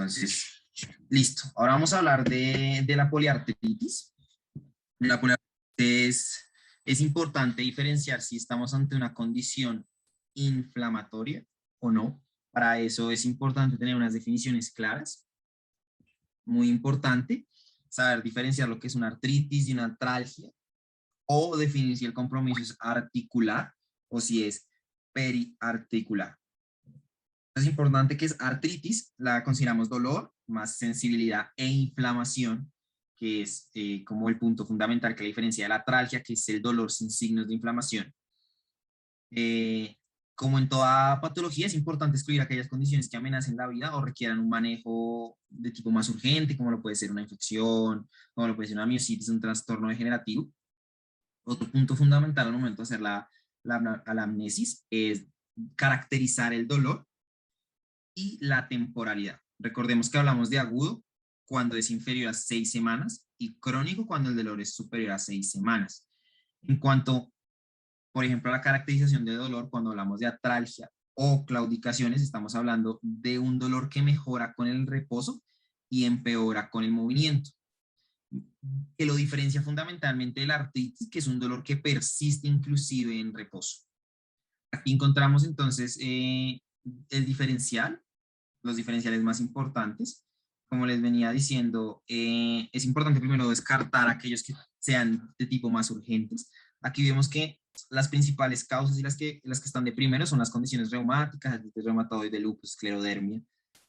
Entonces, listo. Ahora vamos a hablar de la poliartritis. La poliartritis es importante diferenciar si estamos ante una condición inflamatoria o no. Para eso es importante tener unas definiciones claras. Muy importante saber diferenciar lo que es una artritis y una artralgia, o definir si el compromiso es articular o si es periarticular. Es importante que es artritis, la consideramos dolor, más sensibilidad e inflamación, que es como el punto fundamental que la diferencia de la artralgia, que es el dolor sin signos de inflamación. Como en toda patología, es importante excluir aquellas condiciones que amenacen la vida o requieran un manejo de tipo más urgente, como lo puede ser una infección, como lo puede ser una miositis, un trastorno degenerativo. Otro punto fundamental al momento de hacer la anamnesis es caracterizar el dolor y la temporalidad. Recordemos que hablamos de agudo cuando es inferior a 6 semanas y crónico cuando el dolor es superior a 6 semanas. En cuanto, por ejemplo, a la caracterización de dolor, cuando hablamos de atralgia o claudicaciones, estamos hablando de un dolor que mejora con el reposo y empeora con el movimiento, que lo diferencia fundamentalmente de la artritis, que es un dolor que persiste inclusive en reposo. Aquí encontramos entonces el diferencial, los diferenciales más importantes. Como les venía diciendo, es importante primero descartar aquellos que sean de tipo más urgentes. Aquí vemos que las principales causas y las que están de primero son las condiciones reumáticas, artritis reumatoide, lupus, esclerodermia,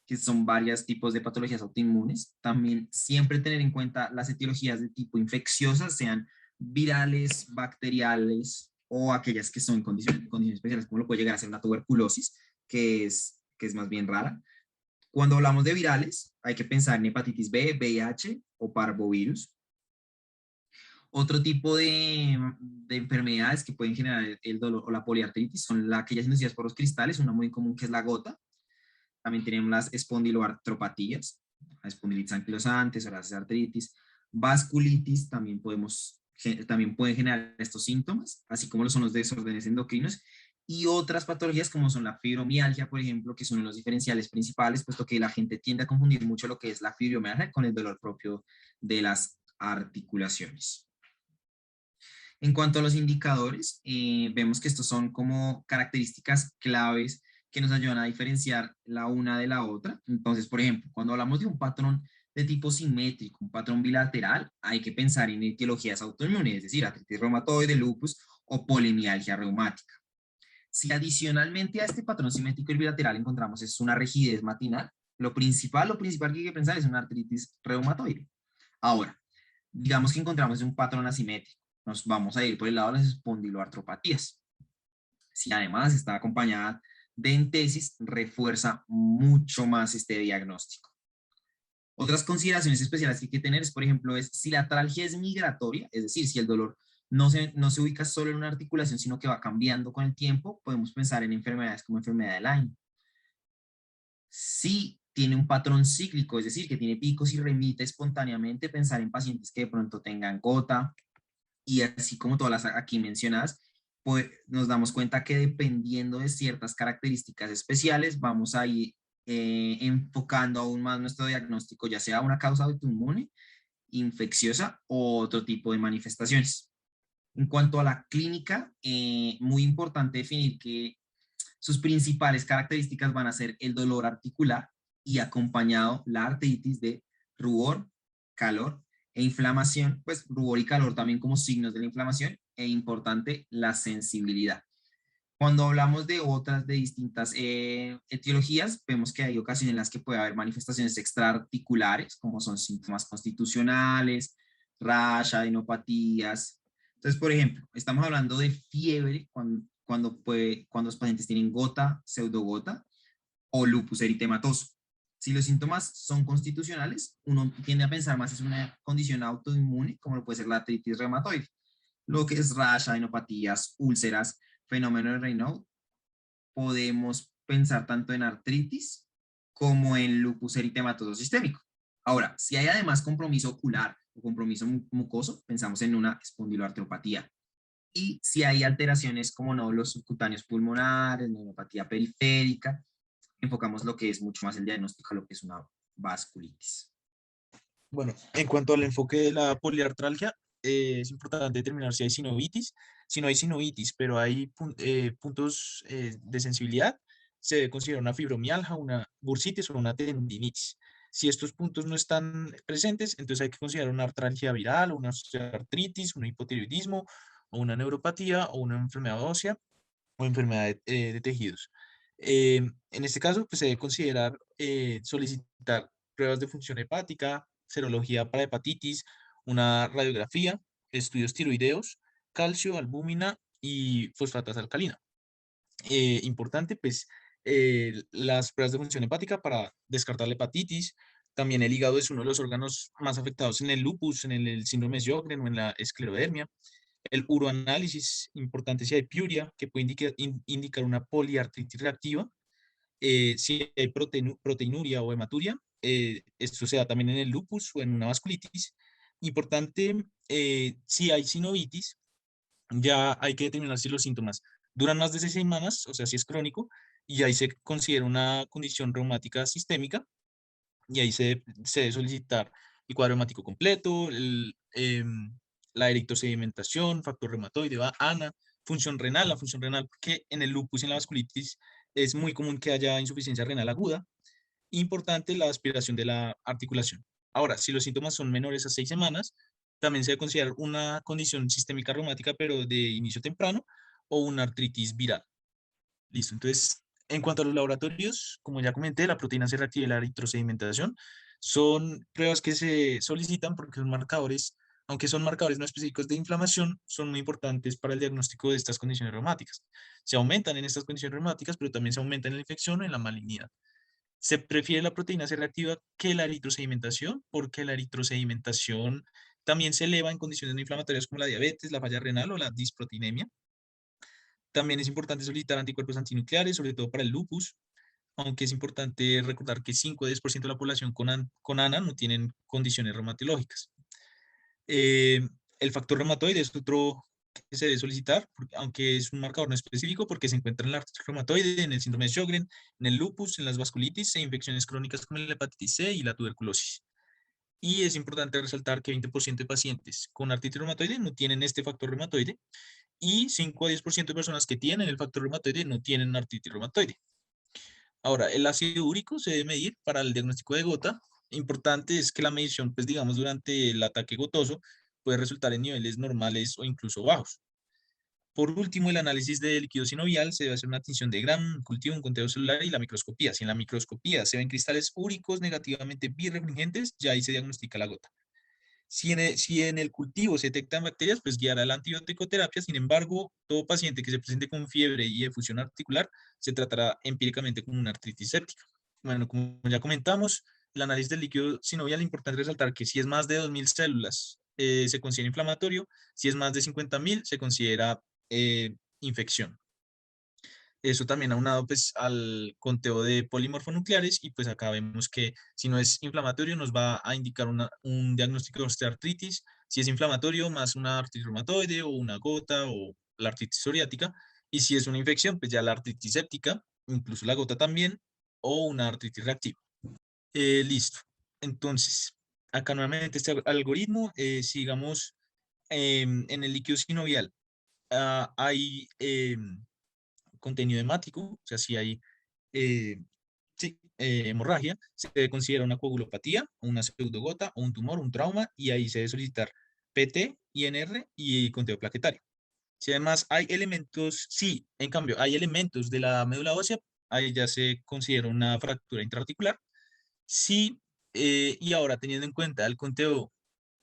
que son varios tipos de patologías autoinmunes. También siempre tener en cuenta las etiologías de tipo infecciosas, sean virales, bacteriales o aquellas que son condiciones especiales, como lo puede llegar a ser una tuberculosis, que es más bien rara. Cuando hablamos de virales, hay que pensar en hepatitis B, VIH o parvovirus. Otro tipo de enfermedades que pueden generar el dolor o la poliartritis son aquellas inducidas por los cristales, una muy común que es la gota. También tenemos las espondiloartropatías, espondilitis anquilosantes, psoriasis artritis, vasculitis, también pueden generar estos síntomas, así como lo son los desórdenes endocrinos, y otras patologías como son la fibromialgia, por ejemplo, que son los diferenciales principales, puesto que la gente tiende a confundir mucho lo que es la fibromialgia con el dolor propio de las articulaciones. En cuanto a los indicadores, vemos que estos son como características claves que nos ayudan a diferenciar la una de la otra. Entonces, por ejemplo, cuando hablamos de un patrón de tipo simétrico, un patrón bilateral, hay que pensar en etiologías autoinmunes, es decir, artritis reumatoide, lupus o polimialgia reumática. Si adicionalmente a este patrón simétrico y bilateral encontramos es una rigidez matinal, lo principal que hay que pensar es una artritis reumatoide. Ahora, digamos que encontramos un patrón asimétrico, nos vamos a ir por el lado de las espondiloartropatías. Si además está acompañada de entesis, refuerza mucho más este diagnóstico. Otras consideraciones especiales que hay que tener es, por ejemplo, si la artralgia es migratoria, es decir, si el dolor no se ubica solo en una articulación, sino que va cambiando con el tiempo, podemos pensar en enfermedades como enfermedad de Lyme. Si tiene un patrón cíclico, es decir, que tiene picos y remite espontáneamente, pensar en pacientes que de pronto tengan gota, y así como todas las aquí mencionadas, pues nos damos cuenta que dependiendo de ciertas características especiales, vamos a ir enfocando aún más nuestro diagnóstico, ya sea una causa autoinmune, infecciosa o otro tipo de manifestaciones. En cuanto a la clínica, muy importante definir que sus principales características van a ser el dolor articular y acompañado la artritis de rubor, calor e inflamación, pues rubor y calor también como signos de la inflamación, e importante la sensibilidad. Cuando hablamos de otras de distintas etiologías, vemos que hay ocasiones en las que puede haber manifestaciones extraarticulares, como son síntomas constitucionales, rash, adenopatías. Entonces, por ejemplo, estamos hablando de fiebre cuando los pacientes tienen gota, pseudogota o lupus eritematoso. Si los síntomas son constitucionales, uno tiende a pensar más en una condición autoinmune, como lo puede ser la artritis reumatoide. Lo que es rash, adenopatías, úlceras, fenómeno de Raynaud, podemos pensar tanto en artritis como en lupus eritematoso sistémico. Ahora, si hay además compromiso ocular o compromiso mucoso, pensamos en una espondiloartropatía. Y si hay alteraciones como nódulos subcutáneos pulmonares, neuropatía periférica, enfocamos lo que es mucho más el diagnóstico a lo que es una vasculitis. Bueno, en cuanto al enfoque de la poliartralgia, es importante determinar si hay sinovitis. Si no hay sinovitis, pero hay puntos de sensibilidad, se debe considerar una fibromialgia, una bursitis o una tendinitis. Si estos puntos no están presentes, entonces hay que considerar una artralgia viral, una artritis, un hipotiroidismo, o una neuropatía, o una enfermedad ósea, o enfermedad de tejidos. En este caso, pues se debe considerar solicitar pruebas de función hepática, serología para hepatitis, una radiografía, estudios tiroideos, calcio, albúmina y fosfatas alcalina. Importante, pues, las pruebas de función hepática para descartar la hepatitis. También el hígado es uno de los órganos más afectados en el lupus, en el síndrome de Sjögren o en la esclerodermia. El uroanálisis, importante si hay piuria, que puede indicar una poliartritis reactiva. Si hay proteinuria o hematuria, esto se da también en el lupus o en una vasculitis. Importante, si hay sinovitis, ya hay que determinar si los síntomas duran más de 6 semanas, o sea, si es crónico, y ahí se considera una condición reumática sistémica, y ahí se debe solicitar el cuadro reumático completo, la eritrosedimentación, factor reumatoide, ANA, función renal, la función renal, que en el lupus y en la vasculitis es muy común que haya insuficiencia renal aguda. Importante la aspiración de la articulación. Ahora, si los síntomas son menores a 6 semanas, también se debe considerar una condición sistémica reumática, pero de inicio temprano, o una artritis viral. Listo. Entonces, en cuanto a los laboratorios, como ya comenté, la proteína C reactiva y la eritrosedimentación son pruebas que se solicitan porque son marcadores, aunque son marcadores no específicos de inflamación, son muy importantes para el diagnóstico de estas condiciones reumáticas. Se aumentan en estas condiciones reumáticas, pero también se aumentan en la infección o en la malignidad. Se prefiere la proteína C reactiva que la eritrosedimentación, porque la eritrosedimentación también se eleva en condiciones no inflamatorias como la diabetes, la falla renal o la disproteinemia. También es importante solicitar anticuerpos antinucleares, sobre todo para el lupus, aunque es importante recordar que 5 o 10% de la población con ANA no tienen condiciones reumatológicas. Eh, el factor reumatoide es otro que se debe solicitar, aunque es un marcador no específico, porque se encuentra en la artritis reumatoide, en el síndrome de Sjögren, en el lupus, en las vasculitis e infecciones crónicas como la hepatitis C y la tuberculosis. Y es importante resaltar que 20% de pacientes con artritis reumatoide no tienen este factor reumatoide, y 5 a 10% de personas que tienen el factor reumatoide no tienen artritis reumatoide. Ahora, el ácido úrico se debe medir para el diagnóstico de gota. Importante es que la medición, pues digamos, durante el ataque gotoso puede resultar en niveles normales o incluso bajos. Por último, el análisis de líquido sinovial se debe hacer una tinción de Gram, cultivo, un conteo celular y la microscopía. Si en la microscopía se ven cristales úricos negativamente birrefringentes, ya ahí se diagnostica la gota. Si en el cultivo se detectan bacterias, pues guiará la antibiótico terapia. Sin embargo, todo paciente que se presente con fiebre y efusión articular se tratará empíricamente como una artritis séptica. Bueno, como ya comentamos, el análisis del líquido sinovial, importante resaltar que si es más de 2.000 células, se considera inflamatorio. Si es más de 50.000, se considera infección. Eso también aunado pues al conteo de polimorfonucleares, y pues acá vemos que si no es inflamatorio nos va a indicar un diagnóstico de osteoartritis. Si es inflamatorio, más una artritis reumatoide o una gota o la artritis psoriática. Y si es una infección, pues ya la artritis séptica, incluso la gota también, o una artritis reactiva. Listo. Entonces, acá nuevamente este algoritmo, sigamos en el líquido sinovial. Hay contenido hemático, o sea, si hay eh, sí, hemorragia, se debe considerar una coagulopatía, una pseudogota, o un tumor, un trauma, y ahí se debe solicitar PT, INR y conteo plaquetario. Si además hay elementos, sí, en cambio, hay elementos de la médula ósea, ahí ya se considera una fractura intraarticular. Sí, y ahora teniendo en cuenta el conteo,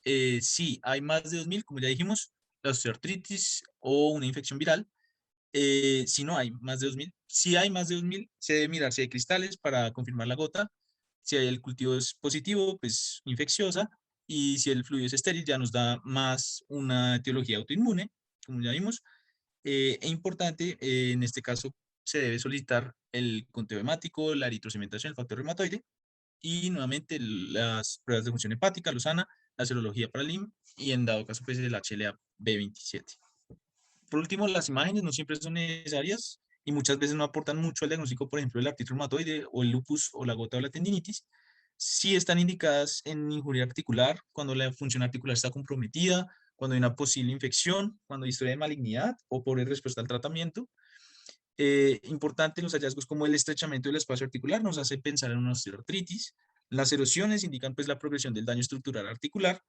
sí, hay más de 2.000, como ya dijimos, la osteoartritis o una infección viral. Si no hay más de 2.000, si hay más de 2.000, se debe mirar si hay cristales para confirmar la gota. Si el cultivo es positivo, pues infecciosa. Y si el fluido es estéril, ya nos da más una etiología autoinmune, como ya vimos. Importante, en este caso, se debe solicitar el conteo hemático, la eritrosedimentación, el factor reumatoide, y nuevamente las pruebas de función hepática, Lozana, la serología para el IM, y en dado caso, pues el HLA-B27. Por último, las imágenes no siempre son necesarias y muchas veces no aportan mucho al diagnóstico, por ejemplo, el artritis reumatoide o el lupus o la gota o la tendinitis. sí están indicadas en injuria articular, cuando la función articular está comprometida, cuando hay una posible infección, cuando hay historia de malignidad o pobre respuesta al tratamiento. Importante los hallazgos como el estrechamiento del espacio articular nos hace pensar en una osteoartritis. Las erosiones indican pues la progresión del daño estructural articular.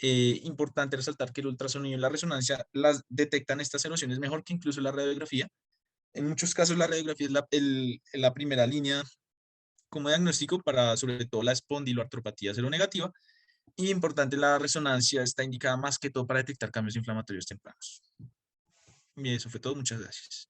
Importante resaltar que el ultrasonido y la resonancia las detectan estas erosiones mejor que incluso la radiografía. En muchos casos la radiografía es la primera línea como diagnóstico para sobre todo la espondiloartropatía seronegativa. Y importante, la resonancia está indicada más que todo para detectar cambios inflamatorios tempranos. Bien, eso fue todo. Muchas gracias.